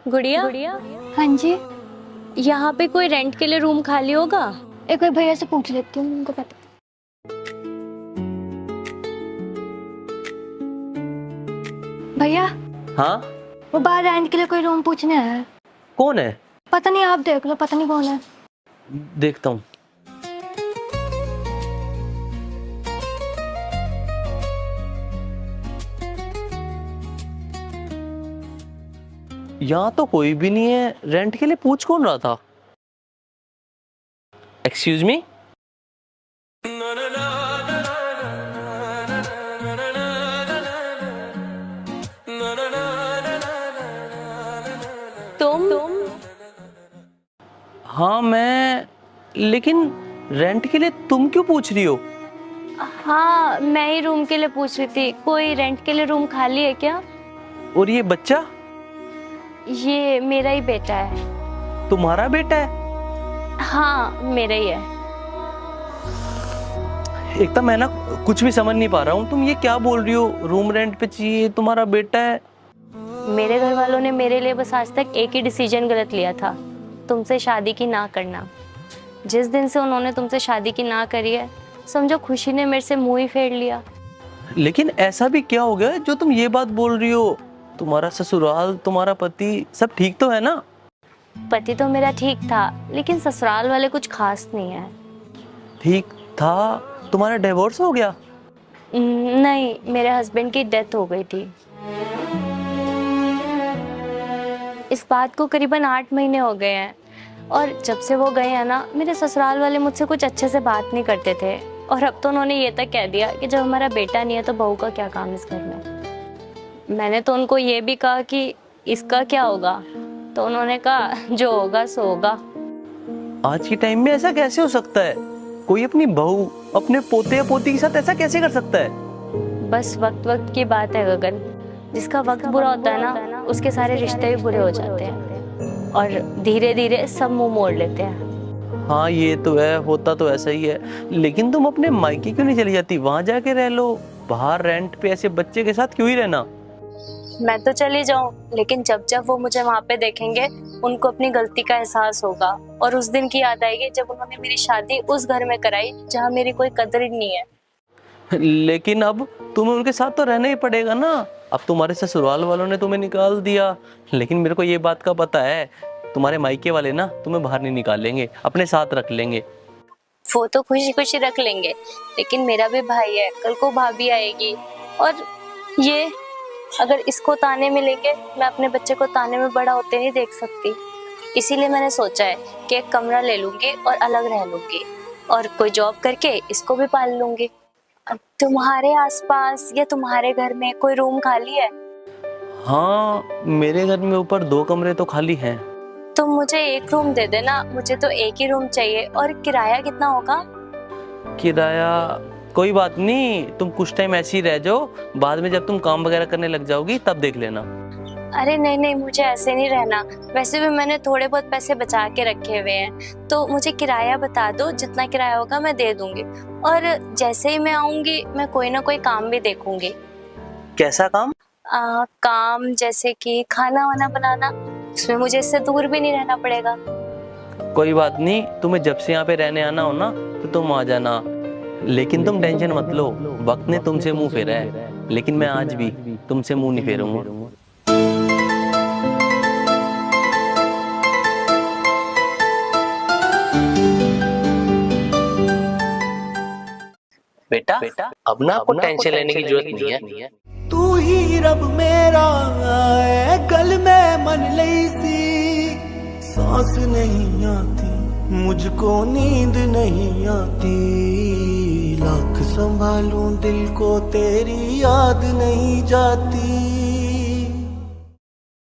गुड़िया, हाँ जी। यहाँ पे कोई रेंट के लिए रूम खाली होगा? एक बार भैया से पूछ लेती हूँ, उनको पता। भैया। हाँ, वो बाहर रेंट के लिए कोई रूम पूछने आया है। कौन है? पता नहीं, आप देख लो, पता नहीं कौन है। देखता हूँ। यहाँ तो कोई भी नहीं है। रेंट के लिए पूछ कौन रहा था? Excuse me. तुम? हाँ मैं, लेकिन रेंट के लिए तुम क्यों पूछ रही हो? हाँ, मैं ही रूम के लिए पूछ रही थी। कोई रेंट के लिए रूम खाली है क्या? और ये बच्चा? ये मेरा ही बेटा है। तुम्हारा बेटा है? हाँ, मेरा ही है। एक तो मैं ना कुछ भी समझ नहीं पा रहा हूँ। तुम ये क्या बोल रही हो? रूम रेंट पे चाहिए, तुम्हारा बेटा है? मेरे घर वालों ने मेरे लिए बस आज तक एक ही डिसीजन गलत लिया था, तुमसे शादी की ना करना। जिस दिन से उन्होंने तुमसे शादी की ना करी है, समझो खुशी ने मेरे से मुंह ही फेर लिया। लेकिन ऐसा भी क्या हो गया जो तुम ये बात बोल रही हो? तुम्हारा ससुराल, तुम्हारा पति, सब ठीक तो है ना? पति तो मेरा ठीक था, लेकिन ससुराल वाले कुछ खास नहीं है। ठीक था? तुम्हारा डिवोर्स हो गया? नहीं, मेरे हस्बैंड की डेथ हो गई थी। इस बात को करीबन 8 महीने हो गए हैं, और जब से वो गए हैं ना, मेरे ससुराल वाले मुझसे कुछ अच्छे से बात नहीं करते थे। और अब तो उन्होंने ये तक कह दिया कि जब हमारा बेटा नहीं है तो बहू का क्या काम इस घर में। मैंने तो उनको ये भी कहा कि इसका क्या होगा, तो उन्होंने कहा जो होगा सो होगा। आज के टाइम में ऐसा कैसे हो सकता है? कोई अपनी बहू, अपने पोते या पोती के साथ ऐसा कैसे कर सकता है? बस वक्त वक्त की बात है गगन। जिसका वक्त बुरा होता है ना, उसके सारे रिश्ते भी बुरे हो जाते हैं, और धीरे धीरे सब मुंह मोड़ लेते हैं। हाँ ये तो है, होता तो ऐसा ही है। लेकिन तुम अपने मायके क्यों नहीं चली जाती? वहां जाके रह लो। बाहर रेंट पे ऐसे बच्चे के साथ क्यों ही रहना? मैं तो चली जाऊं, लेकिन जब जब वो मुझे वहां पे देखेंगे, उनको अपनी गलती का एहसास होगा, और उस दिन की याद आएगी जब उन्होंने मेरी शादी उस घर में कराई जहाँ मेरी कोई कदर ही नहीं है। लेकिन अब तुम्हें उनके साथ तो रहना ही पड़ेगा ना। अब तुम्हारे ससुराल वालों ने तुम्हें निकाल दिया, लेकिन मेरे को ये बात का पता है, तुम्हारे मायके वाले ना तुम्हें बाहर नहीं निकालेंगे, अपने साथ रख लेंगे। वो तो खुशी खुशी रख लेंगे, लेकिन मेरा भी भाई है, कल को भाभी आएगी, और ये अगर इसको ताने मिलेंगे, मैं अपने बच्चे को ताने में बड़ा होते नहीं देख सकती। इसीलिए मैंने सोचा है कि एक कमरा ले लूंगी और अलग रह लूंगी, और कोई जॉब करके इसको भी पाल लूंगी। तुम्हारे आसपास या तुम्हारे घर में कोई रूम खाली है? हाँ, मेरे घर में ऊपर 2 कमरे तो खाली हैं। तुम मुझे एक रूम दे देना, मुझे तो एक ही रूम चाहिए। और किराया कितना होगा? किराया कोई बात नहीं, तुम कुछ टाइम ऐसे ही रह जाओ, बाद में जब तुम काम वगैरह करने लग जाओगी तब देख लेना। अरे नहीं नहीं, मुझे ऐसे नहीं रहना। वैसे भी मैंने थोड़े बहुत पैसे बचा के रखे हुए हैं, तो मुझे किराया बता दो, जितना किराया होगा मैं दे दूंगी। और जैसे ही मैं आऊंगी, मैं कोई ना कोई काम भी देखूंगी। कैसा काम? काम जैसे कि खाना वाना बनाना, उसमें मुझे इससे दूर भी नहीं रहना पड़ेगा। कोई बात नहीं, तुम्हें जब से यहाँ पे रहने आना हो ना तो तुम आ जाना। लेकिन तुम टेंशन मत लो, वक्त ने तुमसे मुंह फेरा है, लेकिन मैं आज भी तुमसे मुंह नहीं फेरूंगा। बेटा, अब ना आपको टेंशन लेने की जरूरत नहीं है। तू ही रब मेरा है, गल में मन लई सी, सांस नहीं आती मुझको, नींद नहीं आती, लाख संभालूं दिल को तेरी याद नहीं जाती।